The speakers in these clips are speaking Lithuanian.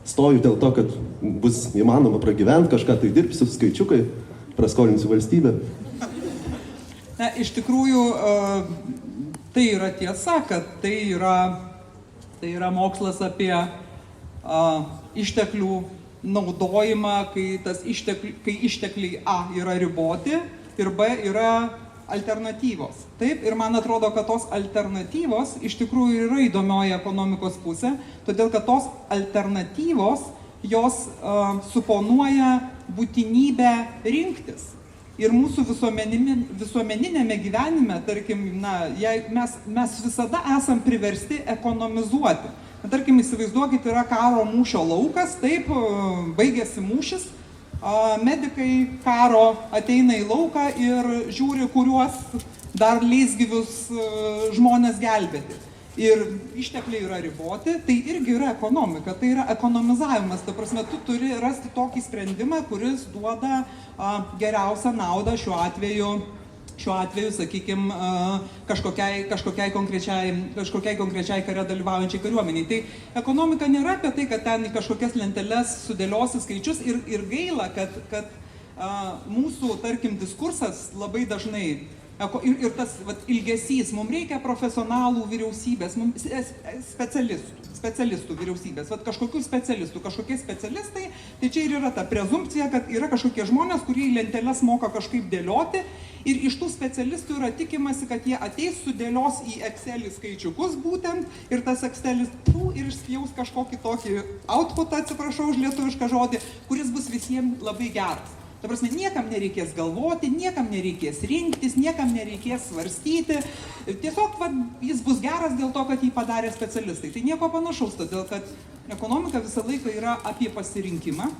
stoju dėl to, kad bus įmanoma pragyventi, kažką tai dirbsiu, skaičiukai, praskolinsiu valstybę. Na, iš tikrųjų, tai yra tiesa, kad tai yra mokslas apie išteklių naudojimą, kai ištekliai A yra riboti ir B yra alternatyvos. Taip, ir man atrodo, kad tos alternatyvos iš tikrųjų yra įdomioji ekonomikos pusė, todėl kad tos alternatyvos, jos suponuoja būtinybę rinktis. Ir mūsų visuomeninėme gyvenime, tarkim, mes visada esam priversti ekonomizuoti. Tarkim, įsivaizduokit, yra karo mūšio laukas, taip, baigėsi mūšis, medikai karo ateina į lauką ir žiūri, kuriuos dar leisgyvius žmonės gelbėti. Ir ištekliai yra riboti, tai irgi yra ekonomika, tai yra ekonomizavimas. Ta prasme, tu turi rasti tokį sprendimą, kuris duoda geriausią naudą šiuo atveju, sakykime, kažkokiai konkrečiai kare dalyvaujančiai kariuomeniai. Tai ekonomika nėra apie tai, kad ten į kažkokias lenteles sudėliosi skaičius ir gaila, kad mūsų, tarkim, diskursas labai dažnai ir tas ilgesys, mums reikia profesionalų vyriausybės, specialistų vyriausybės, kažkokių specialistų, kažkokie specialistai, tai čia ir yra ta prezumpcija, kad yra kažkokie žmonės, kurie į lenteles moka kažkaip dėlioti ir iš tų specialistų yra tikimasi, kad jie ateis, sudėlios į Excelį skaičiukus būtent ir tas Excelis ir išspjaus kažkokį tokį outputą, atsiprašau už lietuvišką žodį, kuris bus visiems labai geras. Ta prasme, niekam nereikės galvoti, niekam nereikės rinktis, niekam nereikės svarstyti. Tiesiog jis bus geras dėl to, kad jį padarė specialistai. Tai nieko panašaus, todėl kad ekonomika visą laiką yra apie pasirinkimą.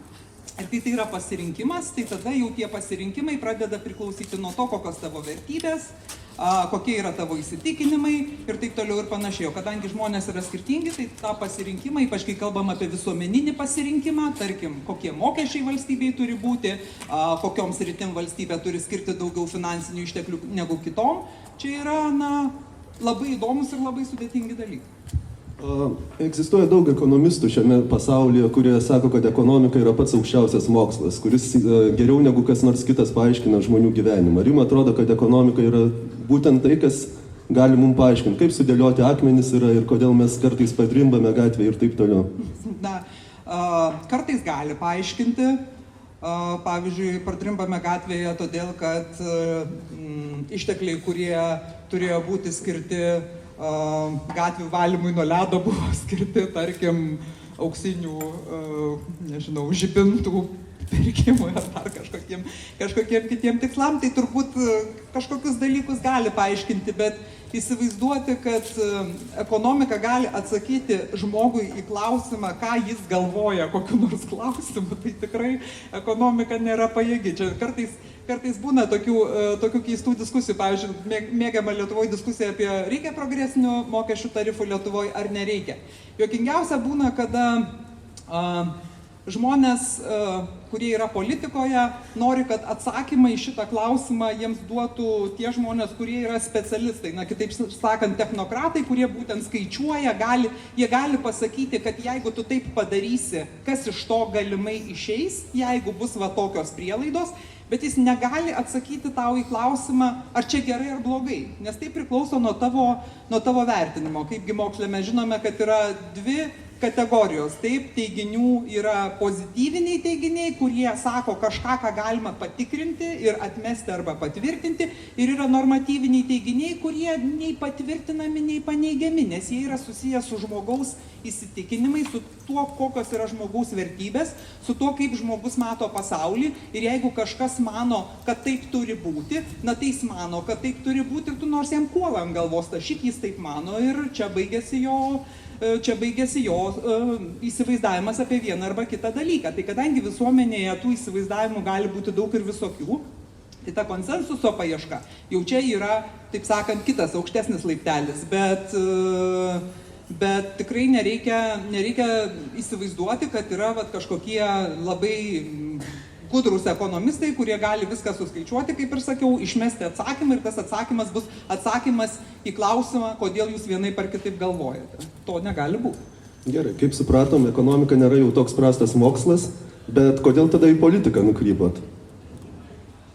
Ir kai tai yra pasirinkimas, tai tada jau tie pasirinkimai pradeda priklausyti nuo to, kokios tavo vertybės, kokie yra tavo įsitikinimai ir taip toliau ir panašiai. O kadangi žmonės yra skirtingi, tai tą pasirinkimą, ypač kai kalbam apie visuomeninį pasirinkimą, tarkim, kokie mokesčiai valstybei turi būti, kokiom sritim valstybė turi skirti daugiau finansinių išteklių negu kitom, čia yra labai įdomus ir labai sudėtingi dalykai. Egzistuoja daug ekonomistų šiame pasaulyje, kurie sako, kad ekonomika yra pats aukščiausias mokslas, kuris geriau negu kas nors kitas paaiškina žmonių gyvenimą. Ar jums atrodo, kad ekonomika yra būtent tai, kas gali mums paaiškinti, kaip sudėlioti akmenis yra ir kodėl mes kartais padrimbame gatvėje ir taip toliau? Kartais gali paaiškinti. Pavyzdžiui, pradrimbame gatvėje todėl, kad ištekliai, kurie turėjo būti skirti gatvių valymui nuo ledo, buvo skirti, tarkim, auksinių, žibintų pirkimui ar dar kažkokiem kitiem tikslam. Tai turbūt kažkokius dalykus gali paaiškinti, bet įsivaizduoti, kad ekonomika gali atsakyti žmogui į klausimą, ką jis galvoja, kokiu nors klausimu, tai tikrai ekonomika nėra pajėgi. Čia kartais būna tokių keistų diskusijų. Pavyzdžiui, mėgiama Lietuvoje diskusija apie reikia progresinių mokesčių tarifų Lietuvoje ar nereikia. Juokingiausia būna, kada žmonės, kurie yra politikoje, nori, kad atsakymą į šitą klausimą jiems duotų tie žmonės, kurie yra specialistai. Kitaip sakant, technokratai, kurie būtent skaičiuoja, jie gali pasakyti, kad jeigu tu taip padarysi, kas iš to galimai išeis, jeigu bus tokios prielaidos, bet jis negali atsakyti tau į klausimą, ar čia gerai ar blogai, nes tai priklauso nuo tavo vertinimo. Kaipgi moksle mes žinome, kad yra dvi kategorijos. Taip, teiginių yra pozityviniai teiginiai, kurie sako kažką, ką galima patikrinti ir atmesti arba patvirtinti, ir yra normatyviniai teiginiai, kurie nei patvirtinami, nei paneigiami, nes jie yra susiję su žmogaus įsitikinimai, su tuo, kokios yra žmogaus vertybės, su tuo, kaip žmogus mato pasaulį, ir jeigu kažkas mano, kad taip turi būti, tai jis mano, kad taip turi būti, ir tu nors jam kuolą ant galvos tašyk, jis taip mano, ir čia baigėsi jo įsivaizdavimas apie vieną arba kitą dalyką. Tai kadangi visuomenėje tų įsivaizdavimų gali būti daug ir visokių, tai ta konsensuso paieška jau čia yra, taip sakant, kitas aukštesnis laiptelis, bet tikrai nereikia įsivaizduoti, kad yra kažkokie labai gudrūs ekonomistai, kurie gali viską suskaičiuoti, kaip ir sakiau, išmesti atsakymą, ir tas atsakymas bus atsakymas į klausimą, kodėl jūs vienaip ar kitaip galvojate. To negali būti. Gerai, kaip supratom, ekonomika nėra jau toks prastas mokslas, bet kodėl tada į politiką nukrypot?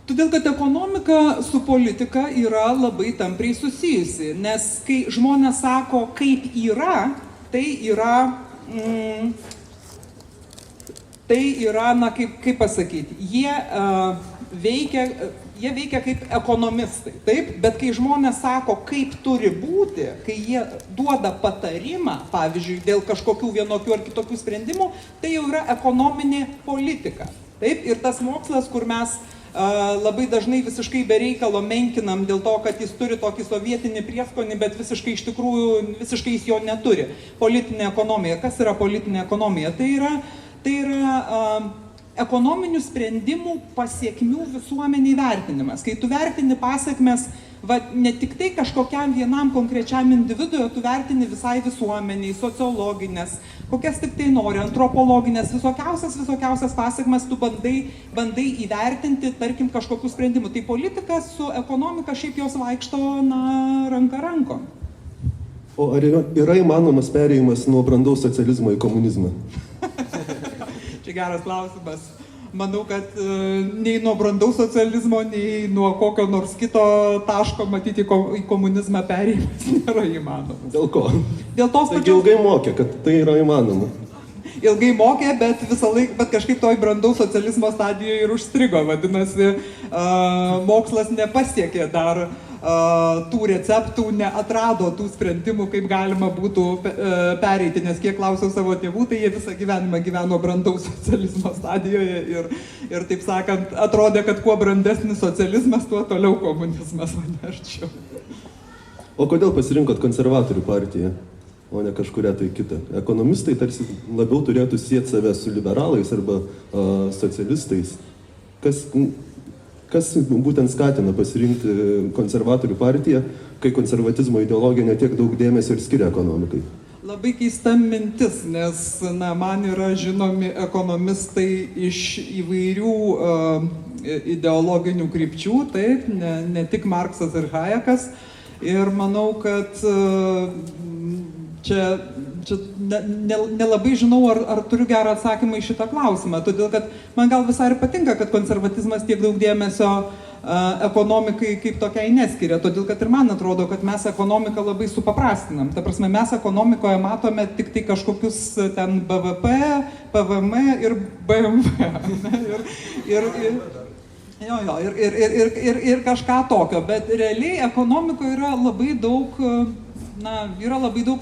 Todėl, kad ekonomika su politika yra labai tampriai susijusi, nes kai žmonės sako, kaip yra, tai yra, na, kaip pasakyti, jie veikia kaip ekonomistai, taip, bet kai žmonės sako, kaip turi būti, kai jie duoda patarimą, pavyzdžiui, dėl kažkokių vienokių ar kitokių sprendimų, tai jau yra ekonominė politika, taip, ir tas mokslas, kur mes labai dažnai visiškai be reikalo menkinam dėl to, kad jis turi tokį sovietinį prieskonį, bet visiškai iš tikrųjų, visiškai jis jo neturi. Politinė ekonomija. Kas yra politinė ekonomija? Tai yra ekonominių sprendimų pasiekmių visuomeniai vertinimas. Kai tu vertini pasiekmes, ne tik tai kažkokiam vienam konkrečiam individui, tu vertini visai visuomeniai, sociologinės, kokias tik tai nori, antropologinės, visokiausias pasiekmes tu bandai įvertinti, tarkim, kažkokių sprendimų. Tai politika su ekonomika šiaip jos vaikšto, na, ranka rankon. O ar yra įmanomas perėjimas nuo brandaus socializmo į komunizmą? Čia geras klausimas. Manau, kad nei nuo brandaus socializmo, nei nuo kokio nors kito taško matyti į komunizmą perėjimas nėra įmanomas. Dėl ko? Dėl tos pačios... Taigi ilgai mokė, kad tai yra įmanoma. Ilgai mokė, bet bet kažkaip toj brandaus socializmo stadijoje ir užstrigo. Vadinasi, mokslas nepasiekė dar tų receptų, neatrado tų sprendimų, kaip galima būtų pereiti, nes kiek klausiau savo tėvų, tai jie visą gyvenimą gyveno brandaus socializmo stadijoje ir taip sakant, atrodė, kad kuo brandesnis socializmas, tuo toliau komunizmas, o ne arčiau. O kodėl pasirinkot konservatorių partiją, o ne kažkuria tai kitą? Ekonomistai tarsi labiau turėtų sieti save su liberalais arba socialistais. Kas būtent skatina pasirinkti konservatorių partiją, kai konservatizmo ideologija netiek daug dėmesio ir skiria ekonomikai? Labai keista mintis, nes man yra žinomi ekonomistai iš įvairių ideologinių krypčių, taip, ne tik Marksas ir Hayekas. Ir manau, kad čia nelabai žinau, ar turiu gerą atsakymą į šitą klausimą, todėl kad man gal visai ir patinka, kad konservatizmas tiek daug dėmesio ekonomikai kaip tokiai neskiria, todėl kad ir man atrodo, kad mes ekonomiką labai supaprastinam. Ta prasme, mes ekonomikoje matome tik tai kažkokius ten BVP, PVM ir BMW. Ir kažką tokio, bet realiai ekonomikoje yra labai daug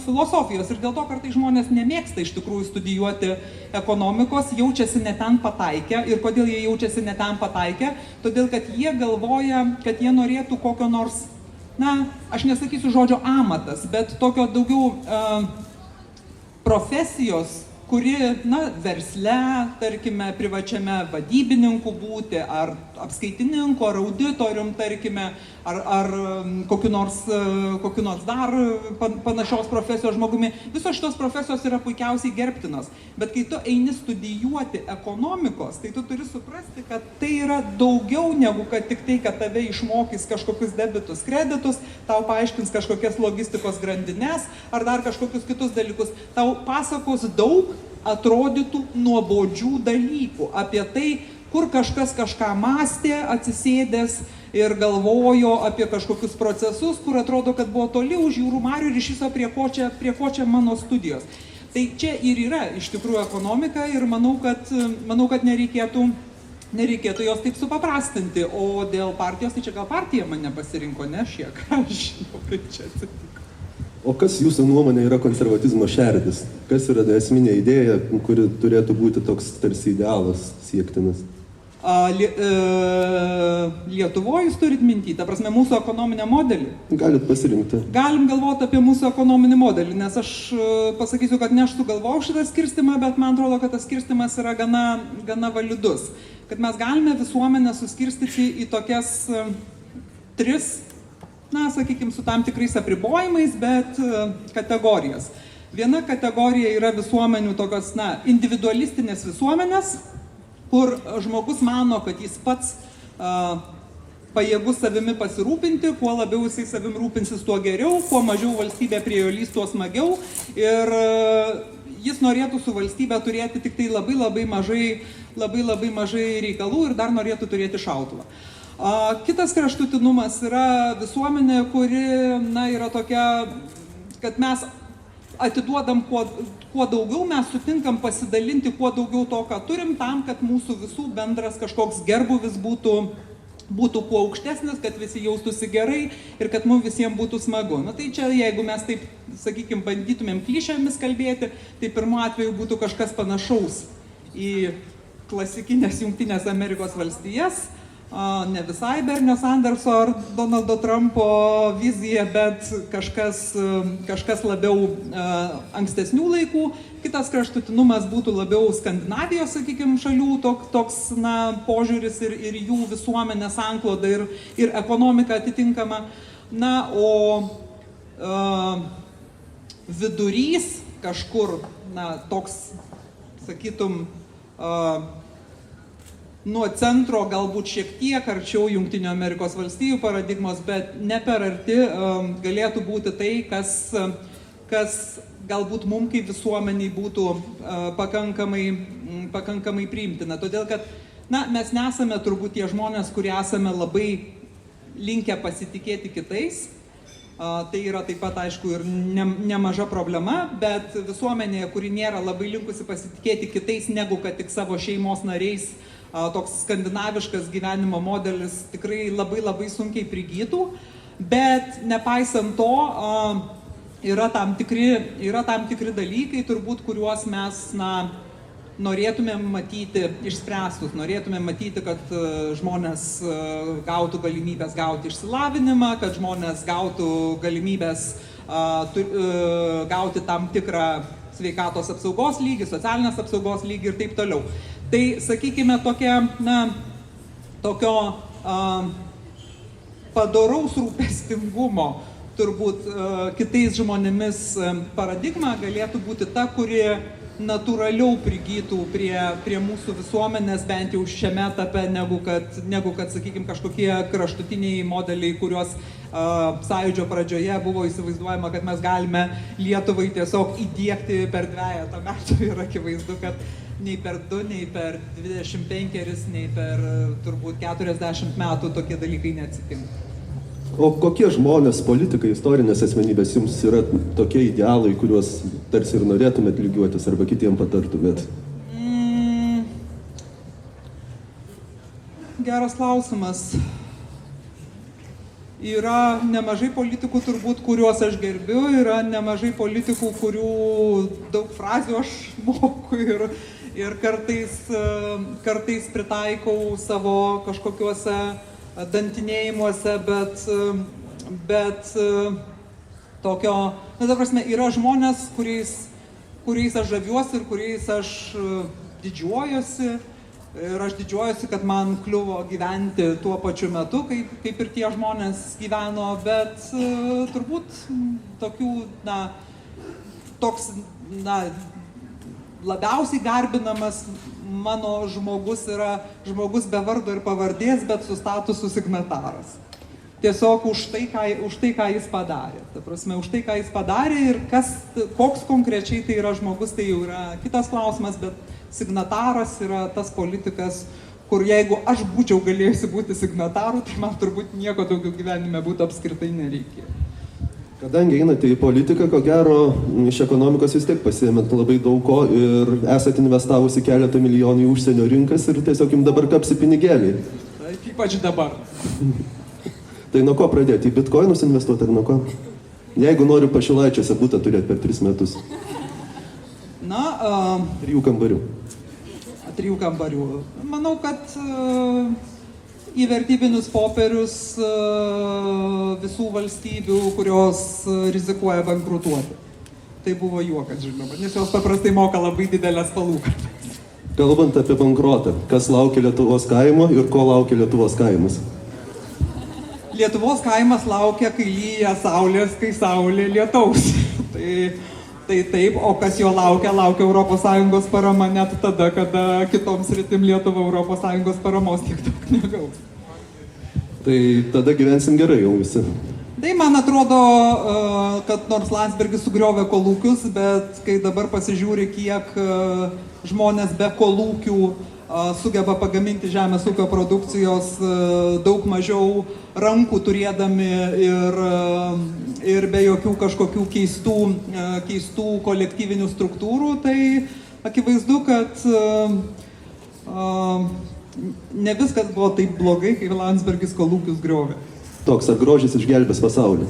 filosofijos ir dėl to kartais žmonės nemėgsta iš tikrųjų studijuoti ekonomikos, jaučiasi ne ten pataikę. Ir kodėl jie jaučiasi ne ten pataikę? Todėl, kad jie galvoja, kad jie norėtų kokio nors, aš nesakysiu žodžio amatas, bet tokio daugiau profesijos, kuri, versle, tarkime, privačiame vadybininku būti, ar apskaitininku, ar auditorium, tarkime, ar kokiu nors dar panašios profesijos žmogumi. Visos šitos profesijos yra puikiausiai gerbtinos. Bet kai tu eini studijuoti ekonomikos, tai tu turi suprasti, kad tai yra daugiau negu kad tik tai, kad tave išmokys kažkokius debitus, kreditus, tau paaiškins kažkokias logistikos grandines, ar dar kažkokius kitus dalykus. Tau pasakos daug atrodytų nuobodžių dalykų apie tai, kur kažkas kažką mąstė, atsisėdęs ir galvojo apie kažkokius procesus, kur atrodo, kad buvo toli už jūrų marių ir iš viso prie ko čia mano studijos. Tai čia ir yra iš tikrųjų ekonomika ir manau, kad nereikėtų jos taip supaprastinti. O dėl partijos, tai čia gal partija mane pasirinko, ne šiek, aš žinau, kaip čia atsitiko. O kas jūsų nuomonė yra konservatizmo šerdis? Kas yra esminė idėja, kuri turėtų būti toks tarsi idealas siektinas? Lietuvoje jūs turit minty, ta prasme, mūsų ekonominę modelį? Galit pasirinkti. Galim galvoti apie mūsų ekonominį modelį, nes aš pasakysiu, kad ne aš sugalvojau šitą skirstimą, bet man atrodo, kad tas skirstimas yra gana validus. Kad mes galime visuomenę suskirstyti į tokias tris, sakykime, su tam tikrais apribojimais, bet kategorijas. Viena kategorija yra visuomenių tokios, individualistinės visuomenės, kur žmogus mano, kad jis pats pajėgus savimi pasirūpinti, kuo labiau jisai savim rūpinsis, tuo geriau, kuo mažiau valstybė prie jo lys, tuo smagiau. Ir jis norėtų su valstybe turėti tik tai labai mažai reikalų ir dar norėtų turėti šautuvą. Kitas kraštutinumas yra visuomenė, kuri yra tokia, kad mes atiduodam kuo daugiau, mes sutinkam pasidalinti kuo daugiau to, ką turim, tam, kad mūsų visų bendras kažkoks gerbuvis būtų kuo aukštesnis, kad visi jaustųsi gerai ir kad mums visiems būtų smagu. Tai čia, jeigu mes taip, sakykime, bandytumėm klišėmis kalbėti, tai pirmu atveju būtų kažkas panašaus į klasikinės Jungtinės Amerikos valstijas, ne visai Bernio Sanderso ar Donaldo Trumpo vizija, bet kažkas labiau ankstesnių laikų. Kitas kraštutinumas būtų labiau Skandinavijos, sakykime, šalių toks požiūris ir jų visuomenė sankloda ir ekonomika atitinkama. O vidurys kažkur, toks, sakytum, nuo centro galbūt šiek tiek arčiau Jungtinių Amerikos valstijų paradigmos, bet ne per arti galėtų būti tai, kas galbūt mums kaip visuomeniai būtų pakankamai priimtina. Todėl, kad mes nesame turbūt tie žmonės, kurie esame labai linkę pasitikėti kitais. Tai yra taip pat, aišku, ir nemaža problema, bet visuomenėje, kuri nėra labai linkusi pasitikėti kitais negu kad tik savo šeimos nariais, toks skandinaviškas gyvenimo modelis tikrai labai sunkiai prigytų, bet nepaisant to yra tam tikri dalykai, turbūt, kuriuos mes norėtumėm matyti išspręstus, norėtumėm matyti, kad žmonės gautų galimybės gauti išsilavinimą, kad žmonės gautų galimybės gauti tam tikrą sveikatos apsaugos lygį, socialinės apsaugos lygį ir taip toliau. Tai, sakykime, tokio padoraus rūpestingumo, turbūt kitais žmonėmis paradigma galėtų būti ta, kuri natūraliau prigytų prie mūsų visuomenės, bent jau šiame etape, negu kad, sakykime, kažkokie kraštutiniai modeliai, kuriuos sąjūdžio pradžioje buvo įsivaizduojama, kad mes galime Lietuvai tiesiog įdiegti per 2 metų ir akivaizdu, kad nei per 2, nei per 25, nei per turbūt 40 metų tokie dalykai neatsitinka. O kokie žmonės, politikai, istorinės asmenybės jums yra tokie idealai, kuriuos tarsi ir norėtumėt lygiuotis arba kitiem patartumėt? Geras klausimas. Yra nemažai politikų turbūt, kuriuos aš gerbiu, yra nemažai politikų, kurių daug frazių aš moku ir kartais pritaikau savo kažkokiuose dantinėjimuose, bet tokio, ta prasme, yra žmonės, kuriais aš žaviuosi ir kuriais aš didžiuojuosi. Ir aš didžiuojuosi, kad man kliuvo gyventi tuo pačiu metu, kaip ir tie žmonės gyveno, bet turbūt toks labiausiai garbinamas mano žmogus yra žmogus be vardo ir pavardės, bet su statusu signataras. Tiesiog už tai, ką jis padarė. Ta prasme, už tai, ką jis padarė ir koks konkrečiai tai yra žmogus, tai jau yra kitas klausimas, bet signataras yra tas politikas, kur jeigu aš būčiau galėjusi būti signataru, tai man turbūt nieko daugiau gyvenime būtų apskritai nereikėjo. Kadangi einate į politiką, ko gero, iš ekonomikos vis tiek pasiėmėt labai daug ko ir esate investavusi keletą milijonų į užsienio rinkas ir tiesiog jums dabar kapsi pinigėliai. Taip, ypač dabar. Tai nuo ko pradėti? Į bitkoinus investuoti ar nuo ko? Jeigu noriu Pašilaičiuose butą turėti per 3 metus. 3 kambarių. 3 kambarių. Manau, kad į vertybinius popierius visų valstybių, kurios rizikuoja bankrutuoti. Tai buvo juokas, žinoma, nes jos paprastai moka labai didelės palūkanas. Kalbant apie bankrotą, kas laukia Lietuvos kaimo ir ko laukia Lietuvos kaimas? Lietuvos kaimas laukia, kai lyja saulės, kai saulė lietaus. Tai taip, o kas jo laukia ES parama net tada, kada kitoms sritim Lietuva ES paramos tiek daug negaus. Tai tada gyvensim gerai jau visi. Tai man atrodo, kad nors Landsbergis sugriovė kolūkius, bet kai dabar pasižiūri, kiek žmonės be kolūkių sugeba pagaminti žemės ūkio produkcijos daug mažiau rankų turėdami ir be jokių kažkokių keistų kolektyvinių struktūrų, tai akivaizdu, kad ne viskas buvo taip blogai, kai Landsbergis kolūkius griovė. Toks ar grožis išgelbės pasaulį?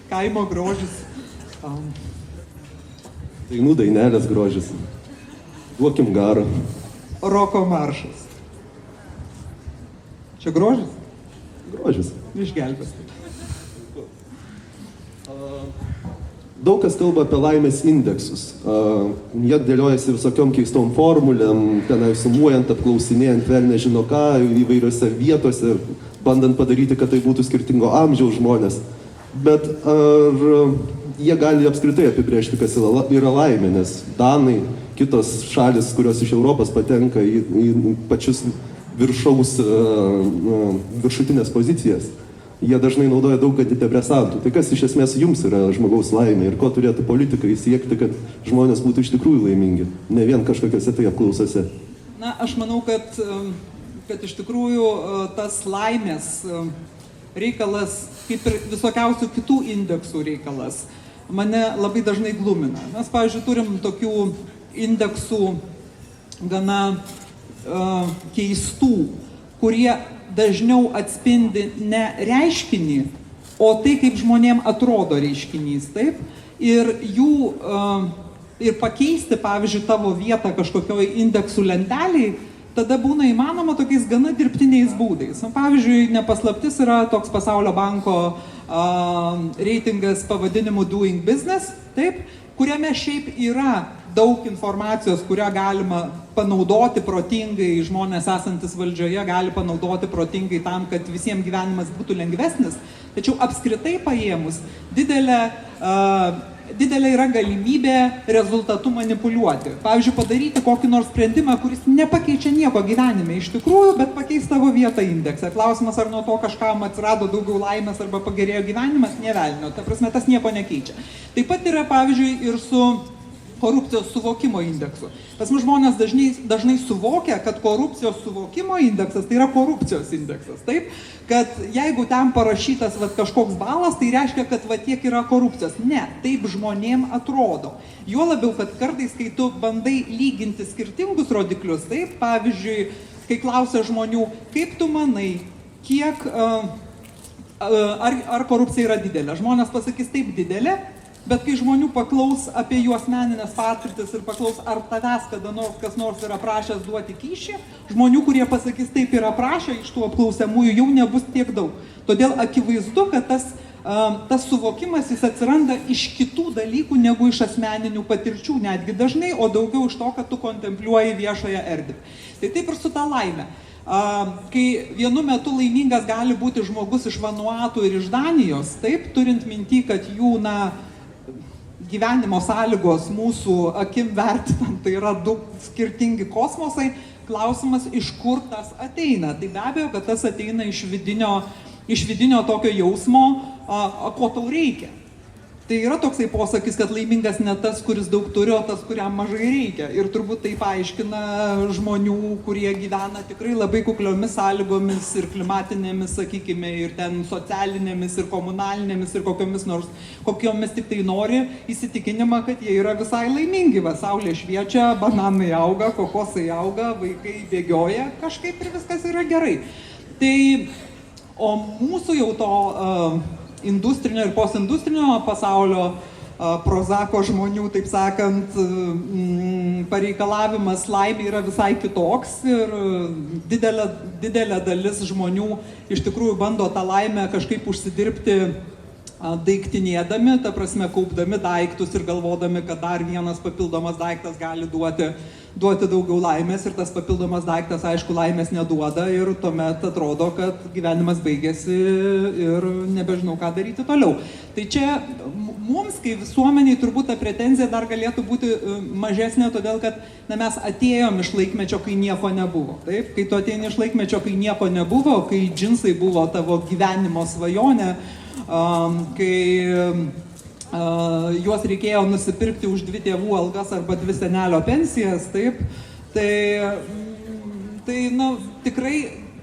Kaimo grožis. Dainų dainelės grožis. Duokim garo. Roko maršas. Čia grožis? Grožis. Išgelbės. Daug kas kalba apie laimės indeksus. Jie dėliojasi visokiom keistom formulėm, tenai sumuojant, apklausinėjant, vėl nežino ką, įvairiose vietose, bandant padaryti, kad tai būtų skirtingo amžiaus žmonės. Bet ar jie gali apskritai apibrėžti, kas yra laimė, nes danai, kitos šalis, kurios iš Europos patenka į pačius viršutinės pozicijas, jie dažnai naudoja daug antidepresantų. Tai kas iš esmės jums yra žmogaus laimė ir ko turėtų politikai siekti, kad žmonės būtų iš tikrųjų laimingi, ne vien kažkokiose tai apklausose? Na, aš manau, kad iš tikrųjų tas laimės reikalas, kaip ir visokiausių kitų indeksų reikalas, mane labai dažnai glumina. Mes, pavyzdžiui, turim tokių indeksų gana keistų, kurie dažniau atspindi ne reiškinį, o tai, kaip žmonėm atrodo reiškinys, taip? Ir pakeisti, pavyzdžiui, tavo vietą kažkokioj indeksų lenteliai, tada būna įmanoma tokiais gana dirbtiniais būdais. Pavyzdžiui, nepaslaptis yra toks Pasaulio banko reitingas pavadinimu Doing Business, taip? Kuriame šiaip yra daug informacijos, kurią galima panaudoti protingai, žmonės esantis valdžioje gali panaudoti protingai tam, kad visiems gyvenimas būtų lengvesnis. Tačiau apskritai paėmus, didelė yra galimybė rezultatu manipuliuoti. Pavyzdžiui, padaryti kokį nors sprendimą, kuris nepakeičia nieko gyvenime iš tikrųjų, bet pakeis tavo vietą indekse. Klausimas, ar nuo to kažkam atsirado daugiau laimės arba pagerėjo gyvenimas, nė velnio. Ta prasme, tas nieko nekeičia. Taip pat yra, pavyzdžiui, ir su korupcijos suvokimo indeksu. Pas mus žmonės dažnai suvokia, kad korupcijos suvokimo indeksas tai yra korupcijos indeksas, taip? Kad jeigu ten parašytas kažkoks balas, tai reiškia, kad tiek yra korupcijos. Ne, taip žmonėm atrodo. Juo labiau, kad kartais, kai tu bandai lyginti skirtingus rodiklius, taip, pavyzdžiui, kai klausia žmonių, kaip tu manai, kiek, ar korupcija yra didelė? Žmonės pasakys taip didelė, bet kai žmonių paklaus apie jų asmeninės patirtis ir paklaus, ar tavęs kada nors kas nors yra prašęs duoti kyšį, žmonių, kurie pasakys taip yra prašę, iš tų apklausiamųjų jau nebus tiek daug. Todėl akivaizdu, kad tas suvokimas jis atsiranda iš kitų dalykų negu iš asmeninių patirčių, netgi dažnai, o daugiau iš to, kad tu kontempliuoji viešąją erdvę. Tai taip ir su ta laime. Kai vienu metu laimingas gali būti žmogus iš Vanuatų ir iš Danijos, taip, turint minty, kad jų, gyvenimo sąlygos mūsų akim vertinant, tai yra du skirtingi kosmosai, klausimas, iš kur tas ateina. Tai be abejo, kad tas ateina iš vidinio tokio jausmo, ko tau reikia. Tai yra toksai posakis, kad laimingas ne tas, kuris daug turi, o tas, kuriam mažai reikia. Ir turbūt tai paaiškina žmonių, kurie gyvena tikrai labai kukliomis sąlygomis ir klimatinėmis, sakykime, ir ten socialinėmis, ir komunalinėmis, ir kokiomis tik tai nori, įsitikinimą, kad jie yra visai laimingi. Saulė šviečia, bananai auga, kokosai auga, vaikai bėgioja, kažkaip ir viskas yra gerai. Tai, o mūsų jau to industrinio ir postindustrinio pasaulio prozako žmonių, taip sakant, pareikalavimas laimė yra visai kitoks ir didelė dalis žmonių iš tikrųjų bando tą laimę kažkaip užsidirbti daiktinėdami, ta prasme kaupdami daiktus ir galvodami, kad dar vienas papildomas daiktas gali duoti daugiau laimės ir tas papildomas daiktas, aišku, laimės neduoda ir tuomet atrodo, kad gyvenimas baigėsi ir nebežinau, ką daryti toliau. Tai čia mums, kai visuomeniai, turbūt ta pretenzija dar galėtų būti mažesnė, todėl kad mes atėjom iš laikmečio, kai nieko nebuvo. Taip? Kai tu ateini iš laikmečio, kai nieko nebuvo, kai džinsai buvo tavo gyvenimo svajonė, kai juos reikėjo nusipirkti už 2 tėvų algas arba 2 senelio pensijas, taip, tai tikrai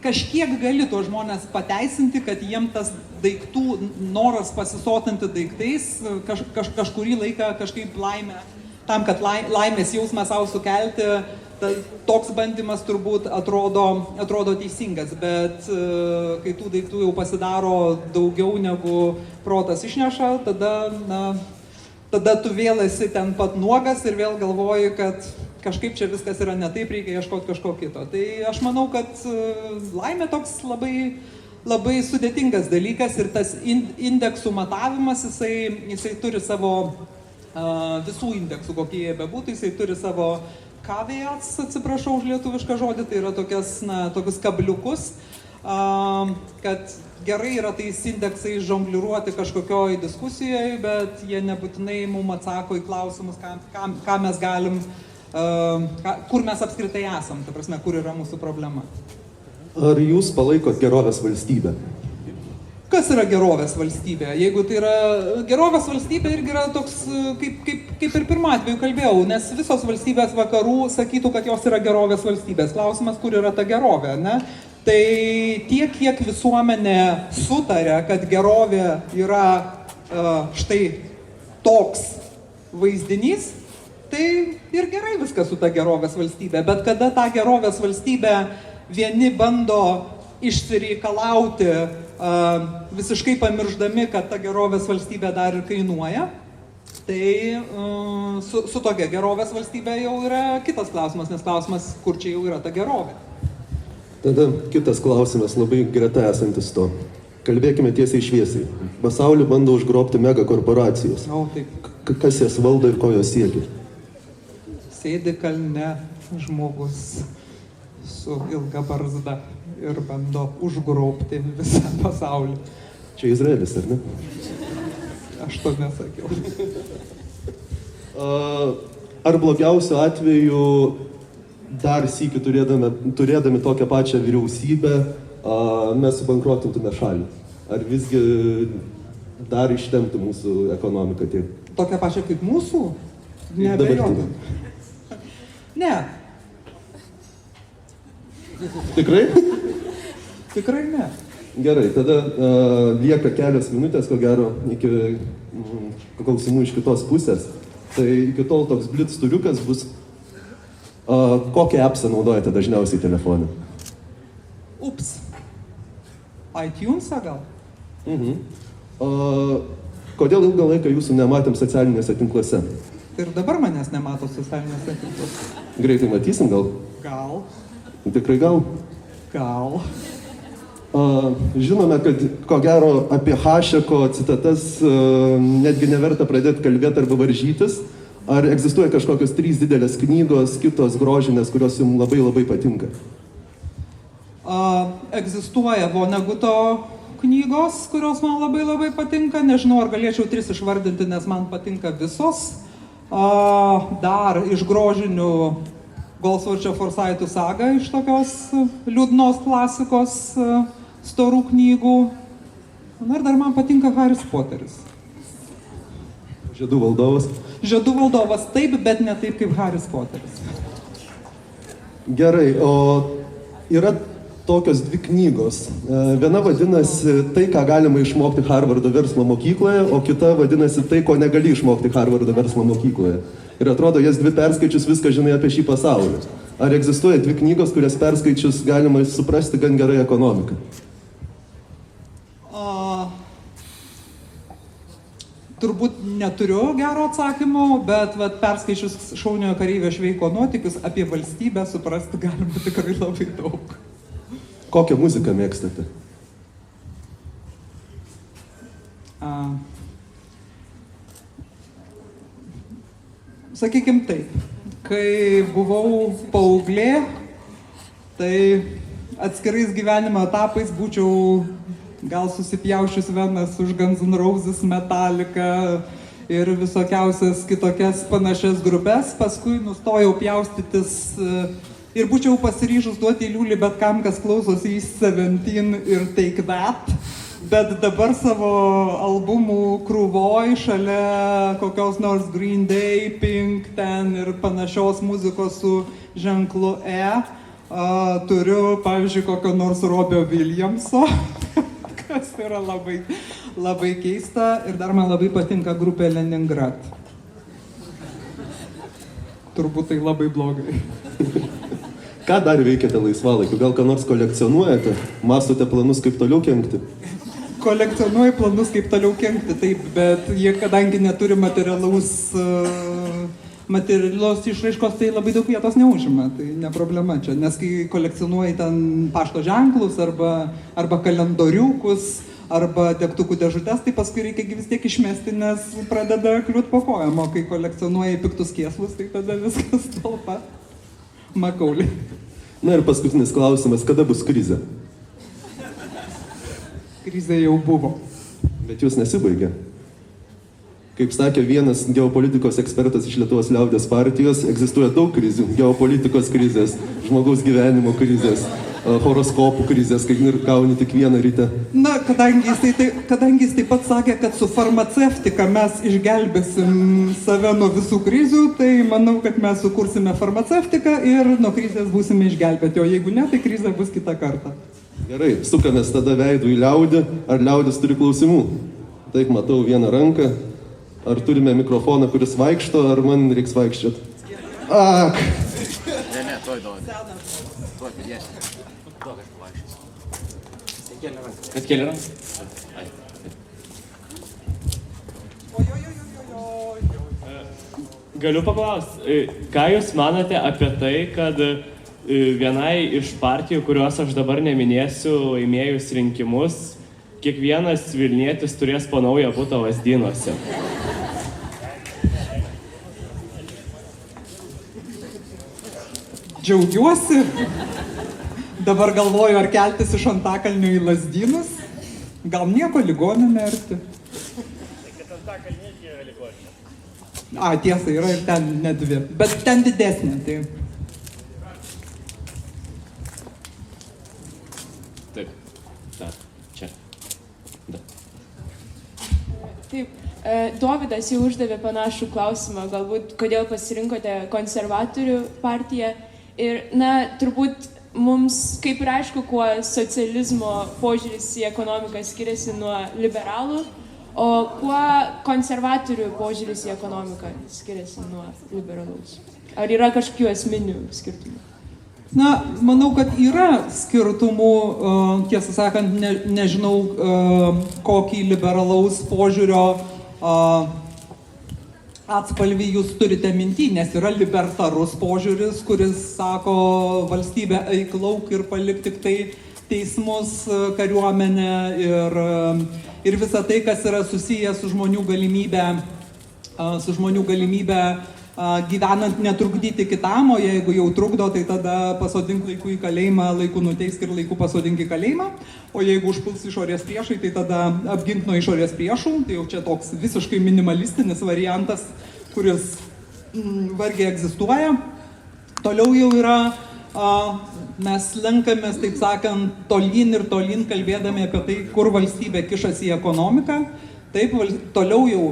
kažkiek gali tuos žmonės pateisinti, kad jiem tas daiktų noras pasisotinti daiktais kažkurį laiką kažkaip laimę, tam, kad laimės jausmą savo sukelti, toks bandymas turbūt atrodo teisingas, bet kai tų daiktų jau pasidaro daugiau negu protas išneša, tada tu vėl esi ten pat nuogas ir vėl galvoji, kad kažkaip čia viskas yra ne taip, reikia ieškoti kažko kito. Tai aš manau, kad laimė toks labai sudėtingas dalykas ir tas indeksų matavimas, jisai turi savo visų indeksų, kokie jie bebūtų, jisai turi savo caveats, atsiprašau už lietuvišką žodį, tai yra tokius kabliukus, kad gerai yra tais indeksais žongliruoti kažkokioj diskusijoje, bet jie nebūtinai mums atsako į klausimus, ką mes galim, kur mes apskritai esam, ta prasme, kur yra mūsų problema. Ar jūs palaikot gerovės valstybę? Kas yra gerovės valstybė? Jeigu tai yra gerovės valstybė, irgi yra toks, kaip ir pirmą atveju kalbėjau, nes visos valstybės vakarų sakytų, kad jos yra gerovės valstybės. Klausimas, kur yra ta gerovė, ne? Tai tiek, kiek visuomenė sutarė, kad gerovė yra štai toks vaizdinys, tai ir gerai viskas su ta gerovės valstybė. Bet kada tą gerovės valstybę vieni bando išsireikalauti, visiškai pamirždami, kad ta gerovės valstybė dar ir kainuoja, tai su tokia gerovės valstybė jau yra kitas klausimas, nes klausimas, kur čia jau yra ta gerovė. Tada kitas klausimas, labai greta esantis to. Kalbėkime tiesiai šviesiai. Pasaulį bando užgrobti megakorporacijos. O, taip. Kas jas valdo ir ko jos siekia? Sėdi kalne žmogus su ilga barzda ir bando užgrobti visą pasaulį. Čia Izraelis, ar ne? Aš to nesakiau. Ar blogiausiu atveju dar sykį turėdami tokią pačią vyriausybę, mes subankrotintume šalį? Ar visgi dar ištemptų mūsų ekonomiką tiek? Tokią pačią kaip mūsų? Neabejoju. Ne. Tikrai? Tikrai ne. Gerai, tada lieka kelios minutės, ko gero, iki klausimų iš kitos pusės. Tai iki tol toks blitz turiukas bus. Kokią appsą naudojate dažniausiai telefoną? Ups. iTunes'ą gal? Kodėl ilgą laiką jūsų nematėm socialinėse tinkluose? Ir dabar manęs nemato socialinėse tinkluose. Greitai matysim gal? Gal. Tikrai gal? Gal. Žinome, kad ko gero apie Hašeko citatas netgi neverta pradėti kalbėti arba varžytis. Ar egzistuoja kažkokios 3 didelės knygos, kitos grožinės, kurios jums labai labai patinka? Egzistuoja Voneguto knygos, kurios man labai labai patinka. Nežinau, ar galėčiau 3 išvardinti, nes man patinka visos. Dar iš grožinių Goldsworthio Forsythų saga, iš tokios liūdnos klasikos storų knygų. Na ir dar man patinka Haris Poteris. Žiedų valdovas? Žiedų valdovas taip, bet ne taip kaip Haris Poteris. Gerai, o yra tokios 2 knygos. Viena vadinasi Tai, ką galima išmokti Harvardo verslo mokykloje, o kita vadinasi Tai, ko negali išmokti Harvardo verslo mokykloje. Ir atrodo, jas 2 perskaičius viską žinai apie šį pasaulį. Ar egzistuoja 2 knygos, kurias perskaičius galima suprasti gan gerai ekonomiką? Turbūt neturiu gero atsakymo, bet perskaičius Šauniojo kareivio Šveiko nuotykius apie valstybę suprasti galima tikrai labai daug. Kokią muziką mėgstate? Sakykim taip, kai buvau paauglė, tai atskirais gyvenimo etapais būčiau gal susipjaušius venas už Guns N' Roses, Metallica ir visokiausias kitokias panašias grupės, paskui nustojau pjaustytis ir būčiau pasiryžus duoti liūlį bet kam, kas klausosi East 17 ir Take That, bet dabar savo albumų krūvoj šalia kokios nors Green Day, Pink ten ir panašios muzikos su ženklu E, turiu, pavyzdžiui, kokio nors Robio Williamso, kas yra labai, labai keista, ir dar man labai patinka grupė Leningrad. Turbūt tai labai blogai. Ką dar veikiate laisvalaikiu? Gal ką nors kolekcionuojate? Mąstote planus, kaip toliau kenkti? Kolekcionuoju planus, kaip toliau kenkti, taip, bet jie, kadangi neturi materialios išraiškos, tai labai daug vietos neužima, tai ne problema čia, nes kai kolekcionuoji ten pašto ženklus arba kalendoriukus, arba degtukų dėžutes, tai paskui reikia vis tiek išmesti, nes pradeda kliūt po kojom, o kai kolekcionuoji piktus kėslus, tai tada viskas talpa. Makaulį. Na ir paskutinis klausimas, kada bus krizė? Krizė jau buvo. Bet jūs nesibaigė. Kaip sakė vienas geopolitikos ekspertas iš Lietuvos liaudės partijos, egzistuoja daug krizių. Geopolitikos krizės, žmogaus gyvenimo krizės, horoskopų krizės, kai gauni tik vieną ryte. Na, kadangi jis taip pat sakė, kad su farmaceutika mes išgelbėsim save nuo visų krizių, tai manau, kad mes sukursime farmaceutiką ir nuo krizės būsime išgelbėti, o jeigu ne, tai krizė bus kitą kartą. Gerai, sukamės tada veidų į liaudį, ar liaudis turi klausimų? Taip, matau vieną ranką. Ar turime mikrofoną, kuris vaikšto, ar man reiks vaikščiot? Ak! Ne, toj duodi. Toj pridėsi. Duok, aš pavaikščiosiu. Kas kėlė ranką? Galiu paklausti, ką Jūs manote apie tai, kad vienai iš partijų, kurios aš dabar neminėsiu, laimėjus rinkimus, kiekvienas Vilnietis turės po naują butą Lazdynuose? Džiaugiuosi. Dabar galvoju, ar keltis iš Antakalnio į Lazdynus. Gal nieko, ligoninė arti. Antakalnė yra ligoninė. Tiesa, yra ir ten ne dvi, bet ten didesnė. Tai... Taip, da, čia. Da. Taip, Dovydas jau uždavė panašų klausimą, galbūt kodėl pasirinkote konservatorių partiją. Ir, turbūt mums, kaip ir aišku, kuo socializmo požiūris į ekonomiką skiriasi nuo liberalų, o kuo konservatorių požiūris į ekonomiką skiriasi nuo liberalaus. Ar yra kažkokių esminių skirtumų? Na, manau, kad yra skirtumų, tiesą sakant, nežinau, kokį liberalaus požiūrio atspalvį jūs turite minty, nes yra libertarus požiūris, kuris sako, valstybė eik lauk ir palik tik tai teismus, kariuomenę ir visa tai, kas yra susiję su žmonių galimybė gyvenant netrukdyti kitam, o jeigu jau trukdo, tai tada pasodink laiku į kalėjimą, laiku nuteisk ir laiku pasodink į kalėjimą, o jeigu užpuls išorės priešai, tai tada apgink nuo išorės priešų, tai jau čia toks visiškai minimalistinis variantas, kuris vargiai egzistuoja. Toliau jau yra, mes lenkamės, taip sakant, tolyn ir tolyn, kalbėdami apie tai, kur valstybė kišasi į ekonomiką. Taip, toliau jau,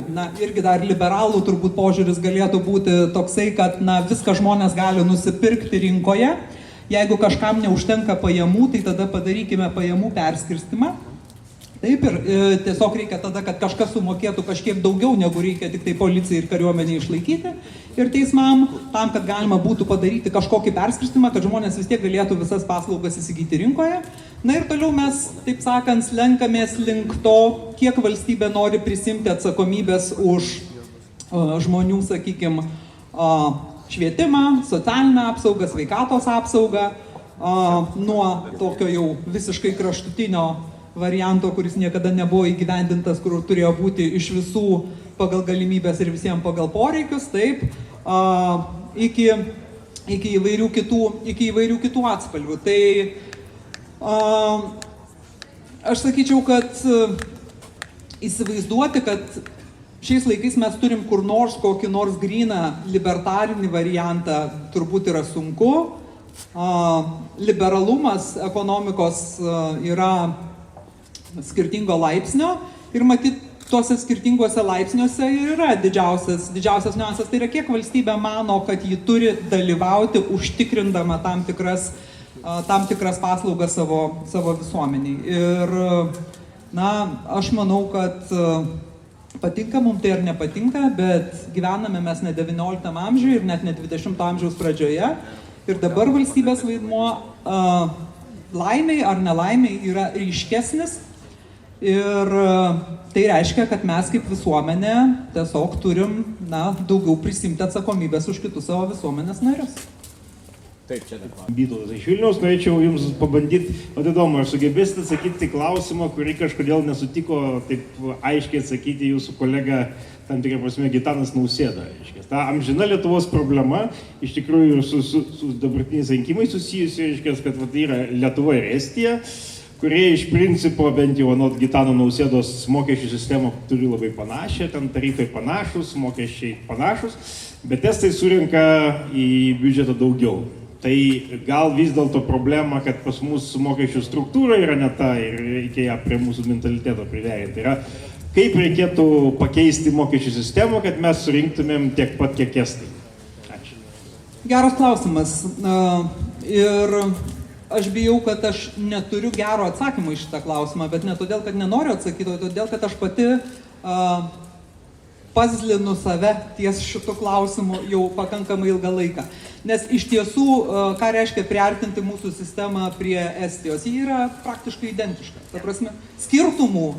irgi dar liberalų turbūt požiūris galėtų būti toksai, kad, viską žmonės gali nusipirkti rinkoje. Jeigu kažkam neužtenka pajamų, tai tada padarykime pajamų perskirstimą. Taip, ir tiesiog reikia tada, kad kažkas sumokėtų kažkiek daugiau, negu reikia tik tai policijai ir kariuomenį išlaikyti. Ir teismam, tam, kad galima būtų padaryti kažkokį perskirstimą, kad žmonės vis tiek galėtų visas paslaugas įsigyti rinkoje. Na ir toliau mes, taip sakant, slenkamės link to, kiek valstybė nori prisimti atsakomybės už žmonių, sakykime, švietimą, socialinę apsaugą, sveikatos apsaugą, nuo tokio jau visiškai kraštutinio varianto, kuris niekada nebuvo įgyvendintas, kur turėjo būti iš visų pagal galimybės ir visiems pagal poreikius, taip, iki įvairių kitų atspalvių. Tai aš sakyčiau, kad įsivaizduoti, kad šiais laikais mes turim kur nors kokį nors gryną libertarinį variantą, turbūt yra sunku. Liberalumas ekonomikos yra skirtingo laipsnio ir matyt, tuose skirtinguose laipsniuose yra didžiausias niuansas. Tai yra, kiek valstybė mano, kad ji turi dalyvauti užtikrindama tam tikras paslaugas savo visuomeniai. Ir, aš manau, kad patinka mums tai ar nepatinka, bet gyvename mes ne 19 amžiuje ir net ne 20 amžiaus pradžioje. Ir dabar valstybės vaidmuo laimiai ar nelaimiai yra ryškesnis. Ir tai reiškia, kad mes kaip visuomenė tiesiog turim daugiau prisimti atsakomybės už kitus savo visuomenės narius. Taip, čia dabar. Vytautas iš Vilniaus, norėčiau Jums pabandyti, įdomu, ar sugebėsite atsakyti klausimą, kurį kažkodėl nesutiko taip aiškiai atsakyti Jūsų kolega, tam tikrą prasme, Gitanas Nausėda. Ta amžina Lietuvos problema, iš tikrųjų su dabartiniais rinkimais susijusi, kad yra Lietuva ir Estija, kurie iš principo, bent jau anot Gitano Nausėdos, mokesčių sistemą turi labai panašią, ten tarifai panašus, mokesčiai panašus, bet estai surinka į biudžetą daugiau. Tai gal vis dėlto problema, kad pas mūsų mokesčių struktūra yra ne ta ir reikia ją prie mūsų mentaliteto priderinti. Tai yra, kaip reikėtų pakeisti mokesčių sistemą, kad mes surinktumėm tiek pat, kiek estai? Ačiū. Geras klausimas. Ir aš bijau, kad aš neturiu gero atsakymo į šitą klausimą, bet ne todėl, kad nenoriu atsakyti, o todėl, kad aš pati pazlinu save ties šitų klausimų jau pakankamai ilgą laiką. Nes iš tiesų, ką reiškia priartinti mūsų sistemą prie Estijos, ji yra praktiškai identiška. Ta prasme, skirtumų